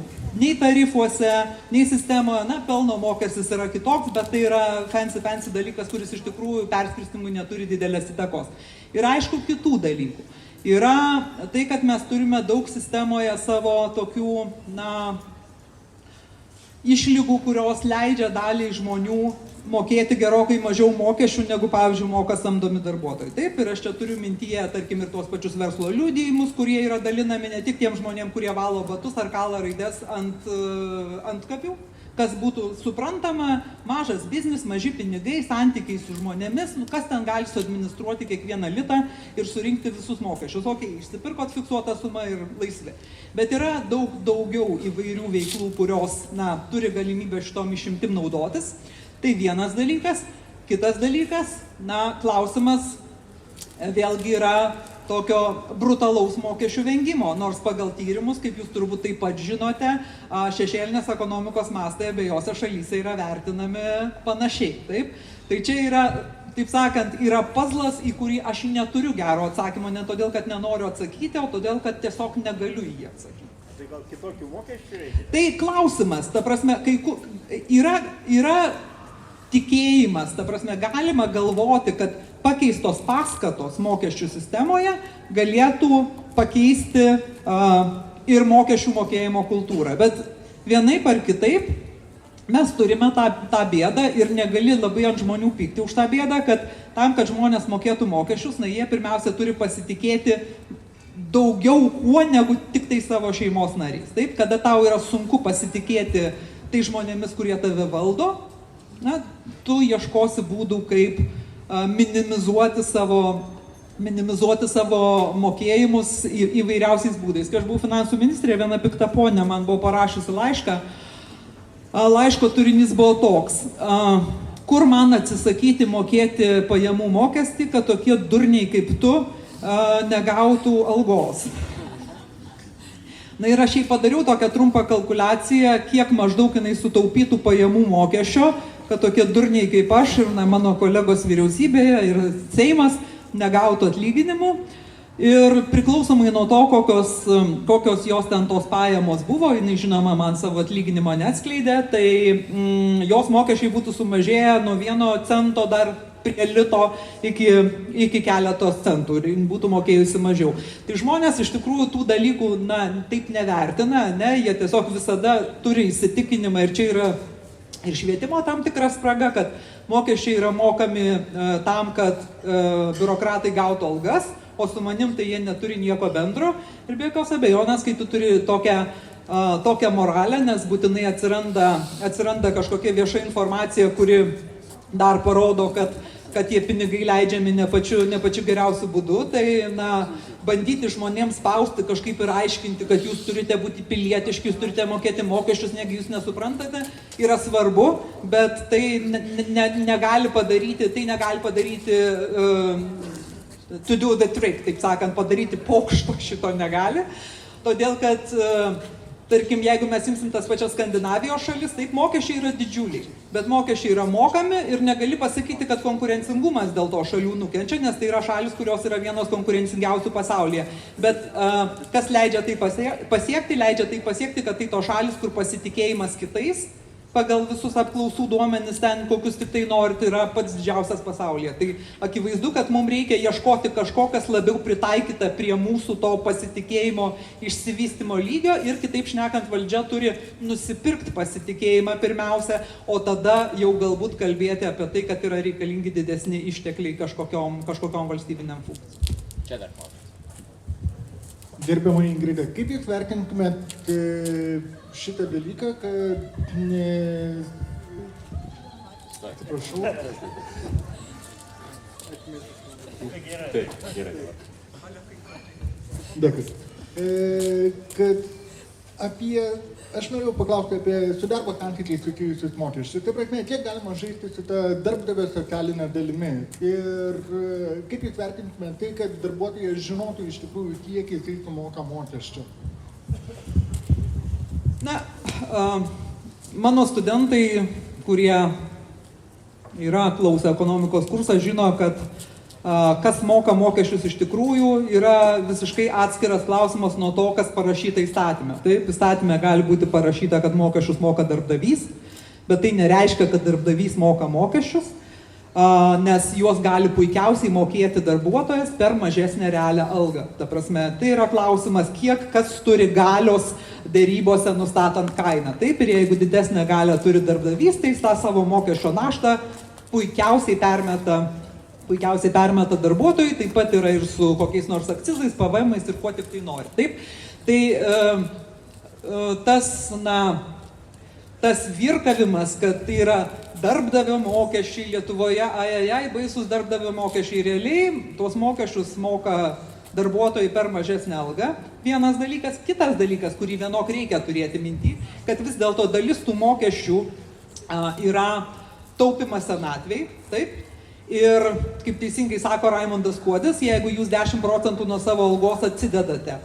nei tarifuose, nei sistemoje, pelno mokestis yra kitoks, bet tai yra fancy dalykas, kuris iš tikrųjų perskirstimui neturi didelės įtakos. Ir aišku, kitų dalykų. Yra tai, kad mes turime daug sistemoje savo tokių, išlygų, kurios leidžia daliai žmonių mokėti gerokai mažiau mokesčių, negu, pavyzdžiui, moka samdomi darbuotojai. Taip, ir aš čia turiu mintyje, tarkim, ir tuos pačius verslo liudijimus, kurie yra dalinami ne tik tiem žmonėm, kurie valo batus ar kala raides ant kapių, kas būtų suprantama, mažas biznis, maži pinigai, santykiai su žmonėmis, kas ten gali suadministruoti kiekvieną litą ir surinkti visus mokesčius. Ok, išsipirkot fiksuotą sumą ir laisvi. Bet yra daugiau įvairių veiklų, kurios, turi galimybę šitom išimtim naudotis. Tai vienas dalykas. Kitas dalykas, klausimas vėlgi yra tokio brutalaus mokesčių vengimo, nors pagal tyrimus, kaip jūs turbūt taip pat žinote, šešėlinės ekonomikos mastai abiejose šalyse yra vertinami panašiai. Taip? Tai čia yra, taip sakant, yra puzzlas, į kurį aš neturiu gero atsakymo, ne todėl, kad nenoriu atsakyti, o todėl, kad tiesiog negaliu į jį atsakyti. Tai gal kitokių mokesčių reikia? Tai klausimas, ta prasme, yra tikėjimas, ta prasme, galima galvoti, kad pakeistos paskatos mokesčių sistemoje galėtų pakeisti ir mokesčių mokėjimo kultūrą. Bet vienaip ar kitaip mes turime tą bėdą ir negali labai ant žmonių pykti už tą bėdą, kad tam, kad žmonės mokėtų mokesčius, jie pirmiausia turi pasitikėti daugiau kuo negu tik tai savo šeimos nariais. Taip, kada tau yra sunku pasitikėti tai žmonėmis, kurie tave valdo, tu ieškosi būdų, kaip minimizuoti savo mokėjimus įvairiausiais būdais. Kai aš buvau finansų ministrė, viena pikta ponė man buvo parašiusi laišką. Laiško turinys buvo toks: kur man atsisakyti mokėti pajamų mokestį, kad tokie durniai kaip tu negautų algos. Ir aš jai padariau tokią trumpą kalkuliaciją, kiek maždaug jinai sutaupytų pajamų mokesčio, kad tokie durniai kaip aš ir mano kolegos vyriausybėje ir Seimas negautų atlyginimų. Ir priklausomai nuo to, kokios jos ten tos pajamos buvo, jinai žinoma man savo atlyginimo neatskleidė, tai jos mokesčiai būtų sumažėję nuo 1 cento dar prie lito iki keletos centų ir būtų mokėjusi mažiau. Tai žmonės iš tikrųjų tų dalykų taip nevertina, jie tiesiog visada turi įsitikinimą, ir čia yra ir švietimo tam tikra spraga, kad mokesčiai yra mokami tam, kad biurokratai gautų algas, o su manim tai jie neturi nieko bendro. Ir be jokios abejonės, kai tu turi tokią tokią moralę, nes būtinai atsiranda kažkokia vieša informacija, kuri dar parodo, kad tie pinigai leidžiami ne pačiu geriausiu būdu. Tai, bandyti žmonėms spausti kažkaip ir aiškinti, kad jūs turite būti pilietiški, jūs turite mokėti mokesčius, negi jūs nesuprantate, yra svarbu, bet tai negali padaryti to do the trick, taip sakant, padaryti pokšto šito negali. Todėl, kad tarkim, jeigu mes imsim tas pačias Skandinavijos šalis, taip, mokesčiai yra didžiuliai, bet mokesčiai yra mokami ir negali pasakyti, kad konkurencingumas dėl to šalių nukenčia, nes tai yra šalis, kurios yra vienos konkurencingiausių pasaulyje. Bet kas leidžia tai pasiekti, kad tai to šalis, kur pasitikėjimas kitais, pagal visus apklausų duomenis ten, kokius tik tai norit, yra pats didžiausias pasaulyje. Tai akivaizdu, kad mums reikia ieškoti kažko, kas labiau pritaikyta prie mūsų to pasitikėjimo išsivystimo lygio ir kitaip šnekant, valdžia turi nusipirkti pasitikėjimą pirmiausia, o tada jau galbūt kalbėti apie tai, kad yra reikalingi didesni ištekliai kažkokiom valstybiniam funkcijom. Čia dar klausimas. Gerbiama Ingrida, kaip jūs vertintumėt šitą dalyką, kad Atsiprašau. Dėkui. Kad aš norėjau paklausti apie su darbo santykiais susijusius mokesčius. Tai prasme, kiek galima žaisti su ta darbdavio socialinė dalimi ir kaip jūs vertintumėte tai, kad darbuotojas žinotų iš tikrųjų, kiek jisai sumoka mokesčių? Mano studentai, kurie yra klausę ekonomikos kursą, žino, kad kas moka mokesčius iš tikrųjų yra visiškai atskiras klausimas nuo to, kas parašyta įstatyme. Taip, įstatyme gali būti parašyta, kad mokesčius moka darbdavys, bet tai nereiškia, kad darbdavys moka mokesčius, nes juos gali puikiausiai mokėti darbuotojas per mažesnę realią algą. Ta prasme, tai yra klausimas, kiek kas turi galios dėrybose nustatant kainą. Taip, ir jeigu didesnę galią turi darbdavys, tai jis tą savo mokesčio naštą puikiausiai permeta darbuotojai, taip pat yra ir su kokiais nors akcizais, PVM-ais ir kuo tik tai nori. Taip, tai tas virkavimas, kad tai yra darbdavio mokesčiai Lietuvoje, baisus darbdavio mokesčiai, realiai tuos mokesčius moka darbuotojai per mažesnę algą. Vienas dalykas, kitas dalykas, kurį vienok reikia turėti minty, kad vis dėlto dalis tų mokesčių yra taupimas senatvei, taip? Ir, kaip teisingai sako Raimondas Kuodis, jeigu jūs 10% nuo savo algos atsidedate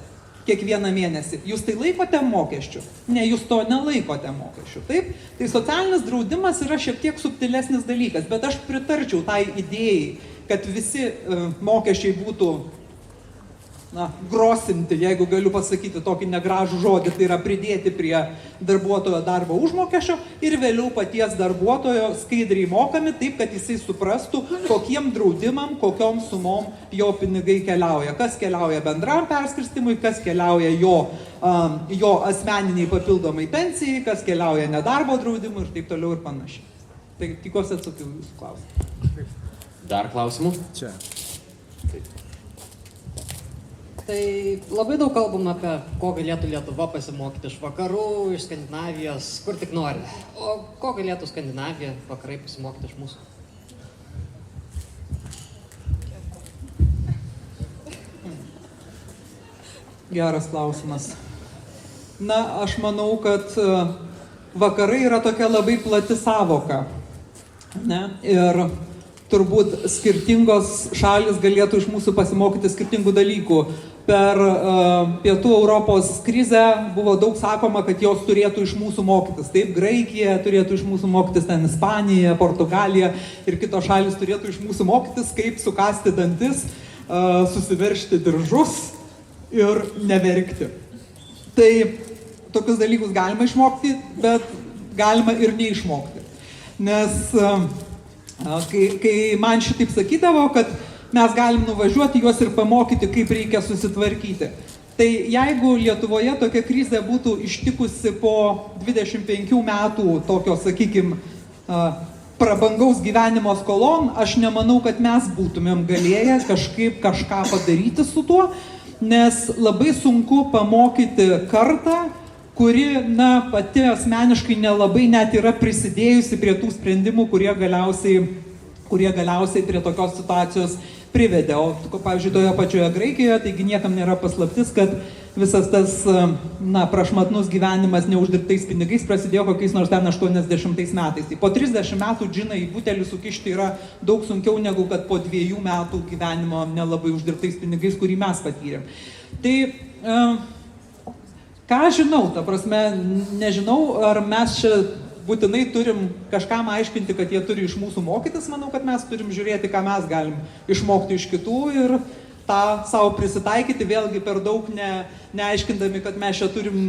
kiekvieną mėnesį, jūs tai laikote mokesčių? Ne, jūs to nelaikote mokesčių, taip? Tai socialinis draudimas yra šiek tiek subtilesnis dalykas, bet aš pritarčiau tai idėjai, kad visi mokesčiai būtų grosinti, jeigu galiu pasakyti tokį negražų žodį, tai yra pridėti prie darbuotojo darbo užmokesčio ir vėliau paties darbuotojo skaidriai mokami, taip, kad jisai suprastų, kokiem draudimam, kokiom sumom jo pinigai keliauja. Kas keliauja bendram perskirstimui, kas keliauja jo asmeniniai papildomai pensijai, kas keliauja nedarbo draudimui ir taip toliau ir panašiai. Tai tikiuosi atsakiau jūsų klausimą. Dar klausimų? Čia. Tai labai daug kalbam apie, ko galėtų Lietuva pasimokyti iš vakarų, iš Skandinavijos, kur tik nori. O ko galėtų Skandinavija, vakarai pasimokyti iš mūsų? Geras klausimas. Aš manau, kad vakarai yra tokia labai plati savoka. Ir turbūt skirtingos šalis galėtų iš mūsų pasimokyti skirtingų dalykų. Per Pietų Europos krizę buvo daug sakoma, kad jos turėtų iš mūsų mokytis. Taip, Graikija turėtų iš mūsų mokytis, ten Ispanija, Portugalija ir kitos šalis turėtų iš mūsų mokytis, kaip sukasti dantis, susiveržti diržus ir neverkti. Tai tokius dalykus galima išmokti, bet galima ir neišmokti. Nes kai man šitaip sakydavo, kad mes galim nuvažiuoti juos ir pamokyti, kaip reikia susitvarkyti. Tai jeigu Lietuvoje tokia krizė būtų ištikusi po 25 metų tokio, sakykime, prabangaus gyvenimo skolon, aš nemanau, kad mes būtumėm galėję kažką padaryti su tuo, nes labai sunku pamokyti kartą, kuri, na, pati asmeniškai nelabai net yra prisidėjusi prie tų sprendimų, kurie galiausiai prie tokios situacijos privedė. O, pavyzdžiui, toje pačioje Graikijoje, taigi niekam nėra paslaptis, kad visas tas, na, prašmatnus gyvenimas neuždirbtais pinigais prasidėjo kokiais nors ten 80 metais. Tai po 30 metų džiną į butelį sukišti yra daug sunkiau negu kad po 2 metų gyvenimo nelabai uždirbtais pinigais, kurį mes patyrėm. Tai ką aš žinau, ta prasme, nežinau, ar mes čia būtinai turim kažkam aiškinti, kad jie turi iš mūsų mokytis, manau, kad mes turim žiūrėti, ką mes galim išmokti iš kitų ir tą savo prisitaikyti, vėlgi per daug neaiškindami, kad mes čia turim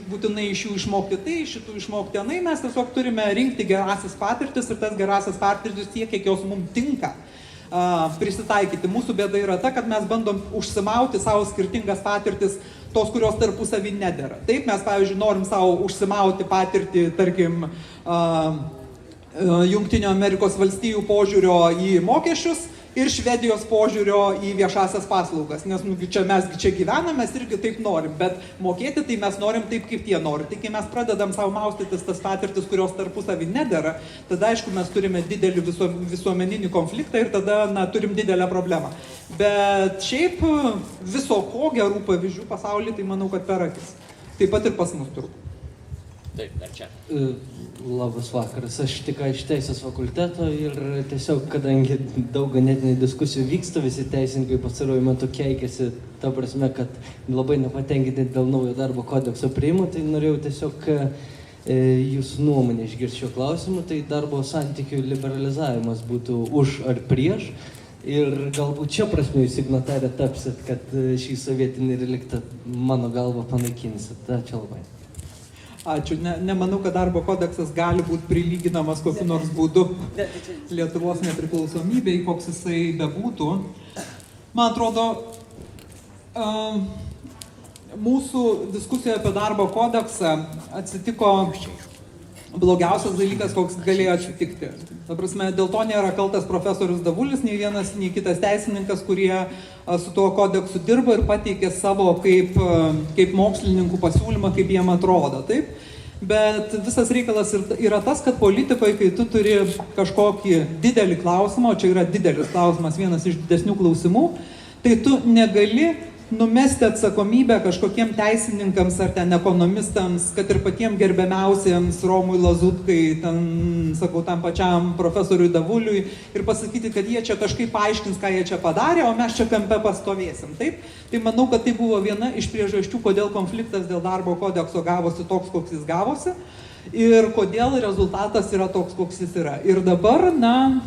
būtinai iš jų išmokti tai, šitų išmokti anai, mes tiesiog turime rinkti gerasias patirtis ir tas gerasias patirtis tiek, kiek jos mums tinka prisitaikyti. Mūsų bėda yra ta, kad mes bandom užsimauti savo skirtingas patirtis, tos, kurios tarpusavį nedera. Taip, mes, pavyzdžiui, norim savo užsimauti patirtį, tarkim, Jungtinių Amerikos valstijų požiūrio į mokesčius ir Švedijos požiūrio į viešasias paslaugas, nes mes čia gyvename, mes irgi taip norim, bet mokėti tai mes norim taip, kaip tie nori. Tai kai mes pradedam savo maustytis tas patirtis, kurios tarpusavį nedera, tada, aišku, mes turime didelį visuomeninį konfliktą ir tada, na, turim didelę problemą. Bet šiaip viso ko gerų pavyzdžių pasaulyje, tai manau, kad per akis. Taip pat ir pas mus turbūt. Taip, dar čia. Labas vakaras, aš tik iš teisės fakulteto ir tiesiog, kadangi daug ganėtinai diskusijų vyksta, visi teisininkai pastaruoju metu keikiasi, ta prasme, kad labai nepatenkinti dėl naujo darbo kodekso priimimo, tai norėjau tiesiog jūsų nuomonę išgirsti šio klausimu, tai darbo santykių liberalizavimas būtų už ar prieš. Ir galbūt čia prasme jūs signatarė tapsit, kad šį sovietinį reliktą mano galva panaikinsit. Ačiū labai. Ačiū. Nemanau, kad darbo kodeksas gali būti prilyginamas kokiu nors būdu Lietuvos nepriklausomybei, koks jisai bebūtų. Man atrodo, mūsų diskusijoje apie darbo kodeksą atsitiko blogiausias dalykas, koks galėjo atsitikti. Ta prasme, dėl to nėra kaltas profesorius Davulis, nei vienas, nei kitas teisininkas, kurie su tuo kodeksu dirba ir pateikė savo kaip mokslininkų pasiūlymą, kaip jiem atrodo. Taip? Bet visas reikalas yra tas, kad politikoje, kai tu turi kažkokį didelį klausimą, o čia yra didelis klausimas, vienas iš didesnių klausimų, tai tu negali numesti atsakomybę kažkokiem teisininkams ar ten ekonomistams, kad ir patiem gerbiamiausiems Romui Lazutkai, ten, sakau, tam pačiam profesoriui Davuliui ir pasakyti, kad jie čia kažkaip paaiškins, ką jie čia padarė, o mes čia kampe pastovėsim. Taip? Tai manau, kad tai buvo viena iš priežasčių, kodėl konfliktas dėl darbo kodekso gavosi toks, koks jis gavosi ir kodėl rezultatas yra toks, koks jis yra. Ir dabar, na,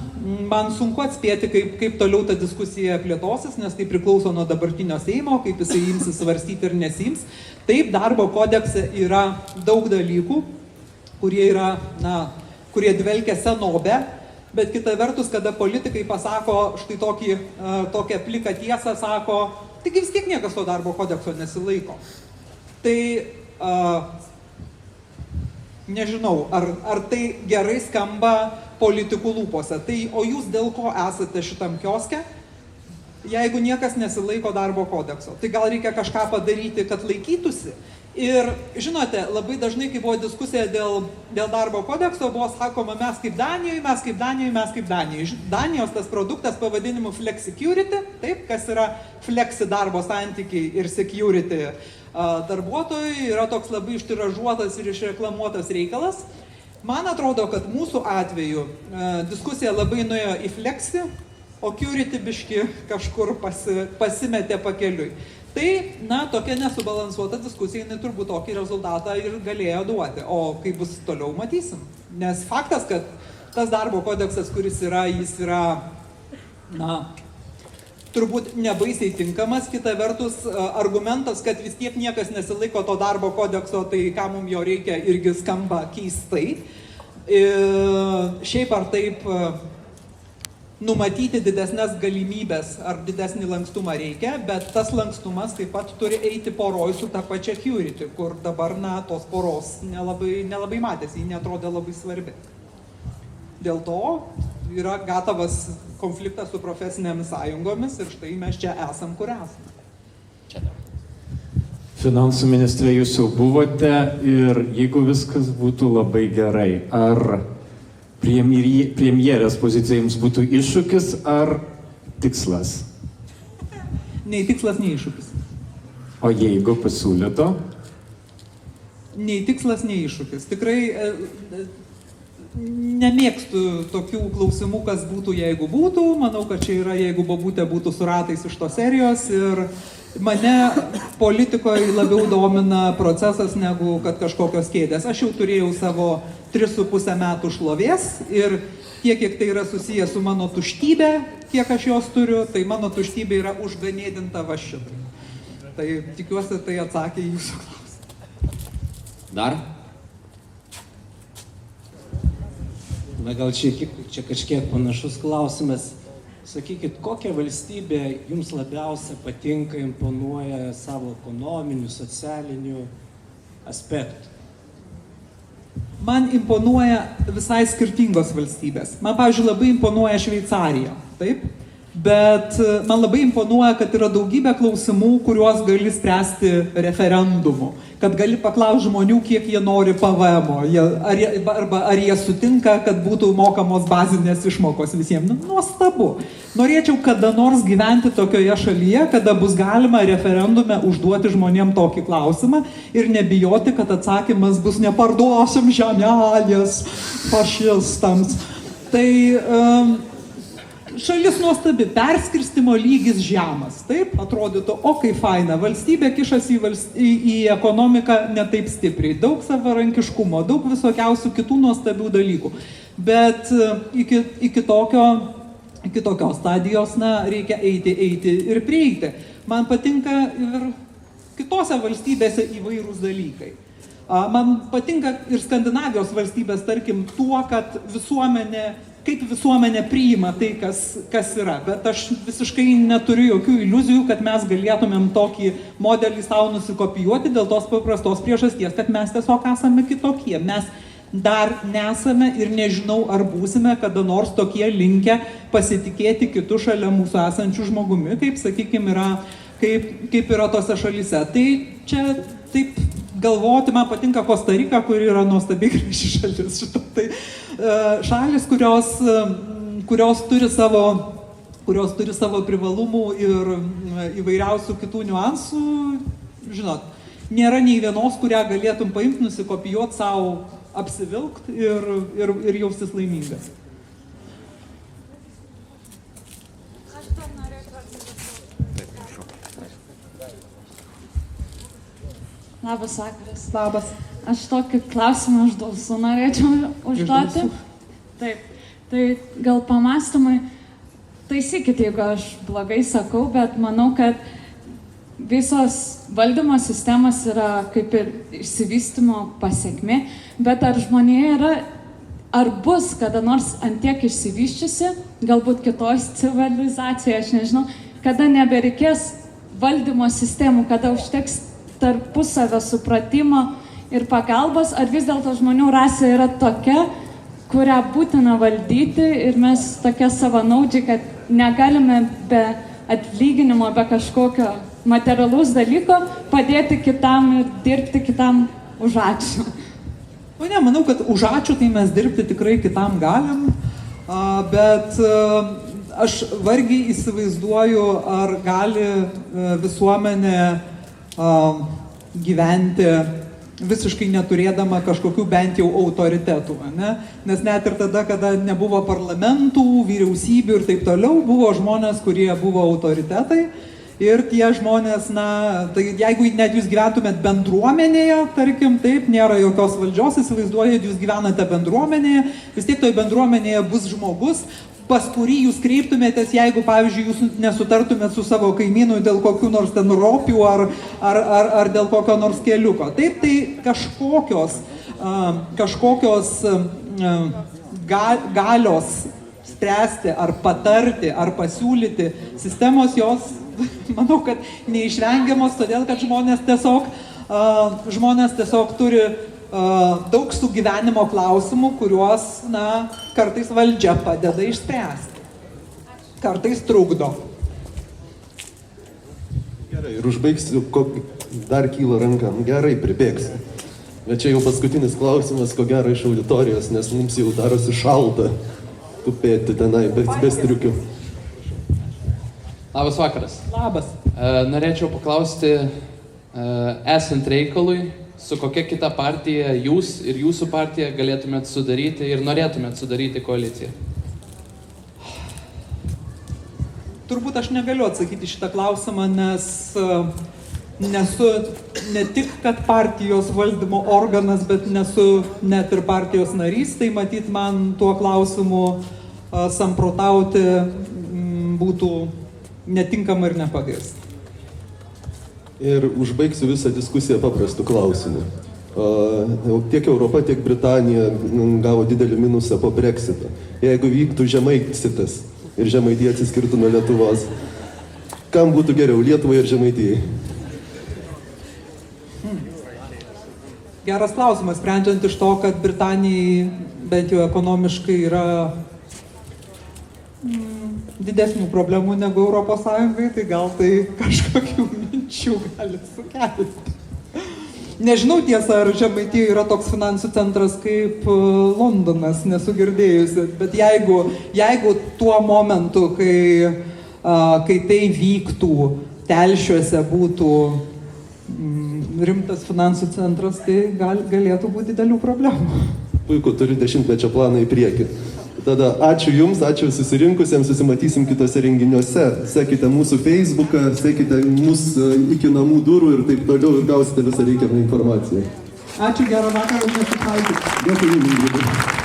man sunku atspėti, kaip toliau ta diskusija plėtosis, nes tai priklauso nuo dabartinio Seimo, kaip jisai imsis svarstyti ir nesiims. Taip, darbo kodekse yra daug dalykų, kurie dvelkia senobę, bet kita vertus, kada politikai pasako štai tokią pliką tiesą, sako, taigi vis tiek niekas to darbo kodekso nesilaiko. Tai nežinau, ar tai gerai skamba politikų lūpose. Tai, o jūs dėl ko esate šitam kioske, jeigu niekas nesilaiko darbo kodekso? Tai gal reikia kažką padaryti, kad laikytųsi? Ir žinote, labai dažnai, kai buvo diskusija dėl darbo kodekso, buvo sakoma, mes kaip Danijoje, mes kaip Danijoje, mes kaip Danijoje. Danijos tas produktas pavadinimu flexicurity, taip, kas yra flexi darbo santykiai ir security darbuotojai, yra toks labai ištiražuotas ir išreklamuotas reikalas. Man atrodo, kad mūsų atveju diskusija labai nuėjo į flexi, o curity biški kažkur pasimetė pakeliui. Tai, na, tokia nesubalansuota diskusija, jinai turbūt tokį rezultatą ir galėjo duoti. O kaip bus toliau, matysim. Nes faktas, kad tas darbo kodeksas, kuris yra, jis yra, na, turbūt nebaisiai tinkamas. Kita vertus, argumentas, kad vis tiek niekas nesilaiko to darbo kodekso, tai ką mums jo reikia, irgi skamba keistai. Šiaip ar taip numatyti didesnės galimybės ar didesnį lankstumą reikia, bet tas lankstumas taip pat turi eiti poroj su ta pačia curity, kur dabar, na, tos poros nelabai matėsi, ji netrodė labai svarbi. Dėl to yra gatavas konfliktas su profesinėmis sąjungomis ir štai mes čia esam, kur esame. Čia dar. Finansų ministrė jūs jau buvote ir jeigu viskas būtų labai gerai, ar premjerės pozicija jums būtų iššūkis ar tikslas? Nei tikslas, nei iššūkis. O jeigu pasiūlyto? Nei tikslas, nei iššūkis. Tikrai nemėgstu tokių klausimų, kas būtų, jeigu būtų. Manau, kad čia yra, jeigu bobutė būtų su ratais iš tos serijos. Ir mane politikoje labiau domina procesas, negu kad kažkokios kėdės. Aš jau turėjau savo 3,5 metų šlovės ir tiek, kiek tai yra susijęs su mano tuštybė, kiek aš jos turiu, tai mano tuštybė yra užganėdinta va šitai. Tai tikiuosi, tai atsakė į jūsų klausimą. Dar? Na gal čia kažkiek panašus klausimas. Sakykit, kokia valstybė jums labiausia patinka, imponuoja savo ekonominių, socialinių aspektų? Man imponuoja visai skirtingos valstybės. Man, pavyzdžiui, labai imponuoja Šveicarija, taip? Bet man labai imponuoja, kad yra daugybė klausimų, kuriuos gali spręsti referendumu. Kad gali paklausti žmonių, kiek jie nori PVM-o, arba ar jie sutinka, kad būtų mokamos bazinės išmokos visiems. Nuostabu. Norėčiau kada nors gyventi tokioje šalyje, kada bus galima referendume užduoti žmonėm tokį klausimą ir nebijoti, kad atsakymas bus neparduosim žemelės fašistams. Tai šalis nuostabi, perskirstimo lygis žemas, taip, atrodytų, o kaip faina, valstybė kišasi į ekonomiką ne taip stipriai, daug savarankiškumo, daug visokiausių kitų nuostabių dalykų, bet iki tokios stadijos, reikia eiti ir prieiti. Man patinka ir kitose valstybėse įvairūs dalykai. Man patinka ir Skandinavijos valstybės, tarkim, tuo, kad kaip visuomenė priima tai, kas yra. Bet aš visiškai neturiu jokių iliuzijų, kad mes galėtumėm tokį modelį savo nusikopijuoti dėl tos paprastos priežasties, kad mes tiesiog esame kitokie. Mes dar nesame ir nežinau, ar būsime kada nors tokie linkę pasitikėti kitų šalia mūsų esančių žmogumi, kaip, sakykime, kaip yra tose šalyse. Tai čia taip galvoti, man patinka Kosta-Rika, kuri yra nuostabi graži šalis. Tai šalis, kurios turi savo privalumų ir įvairiausių kitų niuansų, žinot, nėra nei vienos, kurią galėtum paimti, nusikopijuoti savo, apsivilkti ir jaustis laimingas. Labas vakaras. Labas. Aš tokį klausimą norėčiau užduoti. Taip. Tai gal pamastymai, taisykit, jeigu aš blogai sakau, bet manau, kad visos valdymo sistemas yra kaip ir išsivystymo pasiekmė, bet ar žmonėje yra, ar bus kada nors antiek išsivyščiusi, galbūt kitos civilizacijoje, aš nežinau, kada nebereikės valdymo sistemų, kada užteks tarpusavio supratimo ir pagalbos, ar vis dėlto žmonių rasė yra tokia, kurią būtina valdyti ir mes tokie savanaudžiai, kad negalime be atlyginimo, be kažkokio materialaus dalyko padėti kitam ir dirbti kitam už ačiū. O ne, manau, kad už ačiū tai mes dirbti tikrai kitam galim, bet aš vargiai įsivaizduoju, ar gali visuomenė gyventi visiškai neturėdama kažkokių bent jau autoritetų, ne? Nes net ir tada, kada nebuvo parlamentų, vyriausybių ir taip toliau, buvo žmonės, kurie buvo autoritetai ir tie žmonės, tai jeigu net jūs gyventumėt bendruomenėje, tarkim, taip, nėra jokios valdžios, įsivaizduojat, jūs gyvenate bendruomenėje, vis tiek toj bendruomenėje bus žmogus, pas kurį jūs kreiptumėtės, jeigu, pavyzdžiui, jūs nesutartumėt su savo kaimynu dėl kokių nors ten ropių ar dėl kokio nors keliuko. Taip, tai kažkokios galios spręsti ar patarti ar pasiūlyti sistemos, jos, manau, kad neišvengiamos, todėl kad žmonės tiesiog turi daug sugyvenimo klausimų, kuriuos, kartais valdžia padeda išspręsti. Kartais trukdo. Gerai, ir užbaigsiu, dar kyla ranka. Gerai, pribėgsiu. Bet čia jau paskutinis klausimas, ko gero iš auditorijos, nes mums jau darosi šalta tupėti tenai be striukių. Labas vakaras. Labas. Norėčiau paklausti, esant reikalui, su kokia kita partija jūs ir jūsų partija galėtumėt sudaryti ir norėtumėt sudaryti koaliciją? Turbūt aš negaliu atsakyti šitą klausimą, nes nesu ne tik, kad partijos valdymo organas, bet nesu net ir partijos narys, tai matyt man tuo klausimu samprotauti būtų netinkama ir nepagrįsta. Ir užbaigsiu visą diskusiją paprastu klausimu. Tiek Europa, tiek Britanija gavo didelį minusą po Brexito. Jeigu vyktų Žemaititas ir Žemaitija atsiskirtų nuo Lietuvos, kam būtų geriau, Lietuvai ir Žemaitijai? Geras klausimas, sprendžiant iš to, kad Britanijai bent jau ekonomiškai yra didesnių problemų negu Europos Sąjungai, tai gal tai kažkokių minčių gali sukelti. Nežinau tiesa, ar Žemaitija yra toks finansų centras kaip Londonas, nesu girdėjusi, bet jeigu tuo momentu, kai tai vyktų, Telšiuose būtų rimtas finansų centras, tai galėtų būti didelių problemų. Puiku, turiu 10-mečio planą į priekį. Tada ačiū Jums, ačiū susirinkusiems, susimatysim kitose renginiuose. Sekite mūsų Facebooką, sekite mūsų iki namų durų ir taip toliau ir gausite visą reikiamą informaciją. Ačiū, gerą vakarą, už nesutaikyti. Dėkui Jums.